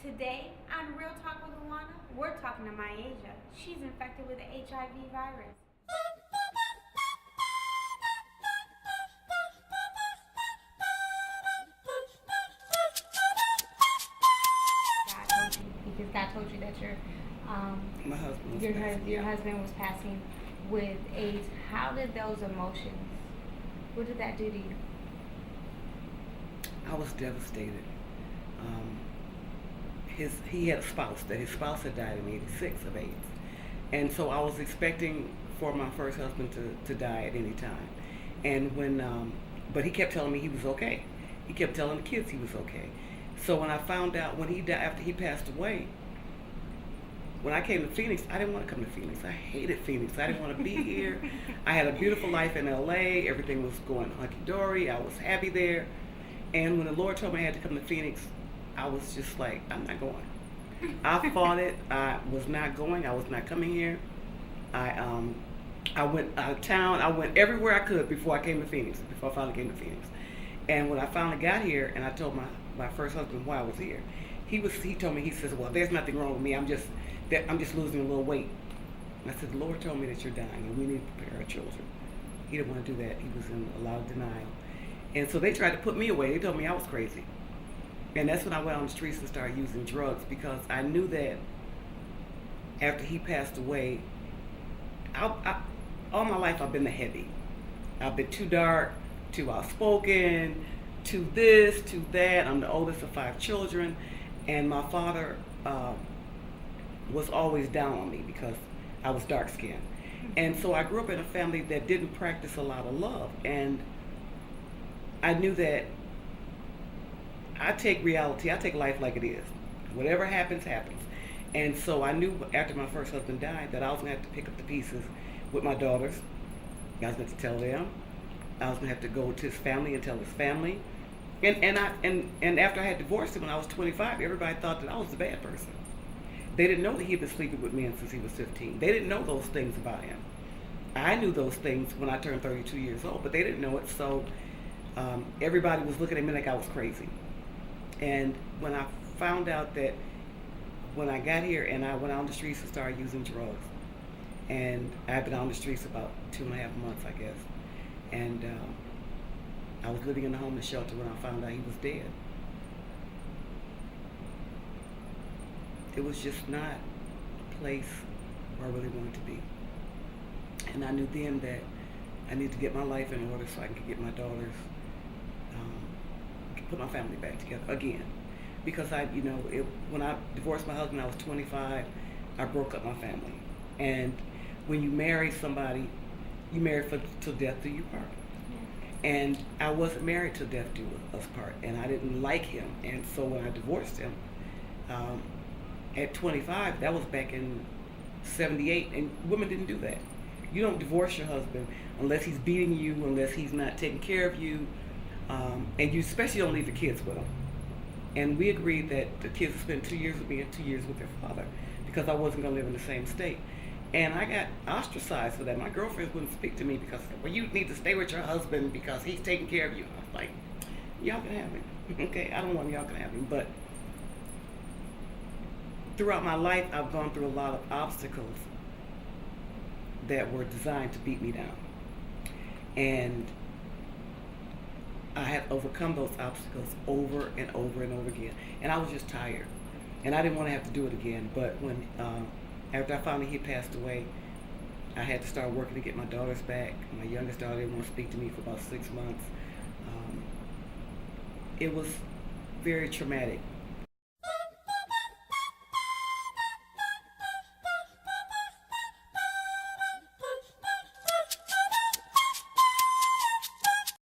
Today on Real Talk with Louanna, we're talking to Miasia. She's infected with the HIV virus. God told you, because God told you that My husband was your passing, your husband was passing with AIDS. How did those emotions? What did that do to you? I was devastated. He had a spouse. That his spouse had died in '86 of AIDS, and so I was expecting for my first husband to die at any time. And but he kept telling me he was okay. He kept telling the kids he was okay. So when I found out when he died, after he passed away, when I came to Phoenix, I didn't want to come to Phoenix. I hated Phoenix. I didn't want to be here. I had a beautiful life in LA. Everything was going hunky-dory. I was happy there. And when the Lord told me I had to come to Phoenix, I was just like, I'm not going. I fought it. I was not going. I was not coming here. I went out of town. I went everywhere I could before I came to Phoenix, before I finally came to Phoenix. And when I finally got here and I told my first husband why I was here, he told me, he says, well, there's nothing wrong with me. I'm just losing a little weight. And I said, the Lord told me that you're dying and we need to prepare our children. He didn't want to do that. He was in a lot of denial. And so they tried to put me away. They told me I was crazy. And that's when I went on the streets and started using drugs, because I knew that after he passed away, all my life I've been the heavy. I've been too dark, too outspoken, too this, too that. I'm the oldest of 5 children. And my father was always down on me because I was dark skinned. And so I grew up in a family that didn't practice a lot of love. And I knew that I take life like it is. Whatever happens, happens. And so I knew after my first husband died that I was going to have to pick up the pieces with my daughters. I was going to tell them. I was going to have to go to his family and tell his family. And after I had divorced him when I was 25, everybody thought that I was the bad person. They didn't know that he had been sleeping with men since he was 15. They didn't know those things about him. I knew those things when I turned 32 years old, but they didn't know it. So everybody was looking at me like I was crazy. And when I found out that when I got here and I went out on the streets and started using drugs, and I've been on the streets about 2.5 months, I guess, and I was living in a homeless shelter when I found out he was dead. It was just not a place where I really wanted to be. And I knew then that I needed to get my life in order so I could get my daughters, put my family back together again. Because when I divorced my husband, I was 25, I broke up my family. And when you marry somebody, you marry till death do you part. And I wasn't married till death do us part, and I didn't like him. And so when I divorced him, at 25, that was back in 78, and women didn't do that. You don't divorce your husband unless he's beating you, unless he's not taking care of you, and you especially don't leave the kids with him. And we agreed that the kids would spend 2 years with me and 2 years with their father, because I wasn't going to live in the same state. And I got ostracized for that. My girlfriends wouldn't speak to me because, well, you need to stay with your husband because he's taking care of you. I was like, y'all can have him. Okay, I don't want y'all can have him. But throughout my life, I've gone through a lot of obstacles that were designed to beat me down. And I had overcome those obstacles over and over and over again. And I was just tired. And I didn't want to have to do it again. But when after I found out he passed away, I had to start working to get my daughters back. My youngest daughter didn't want to speak to me for about 6 months. It was very traumatic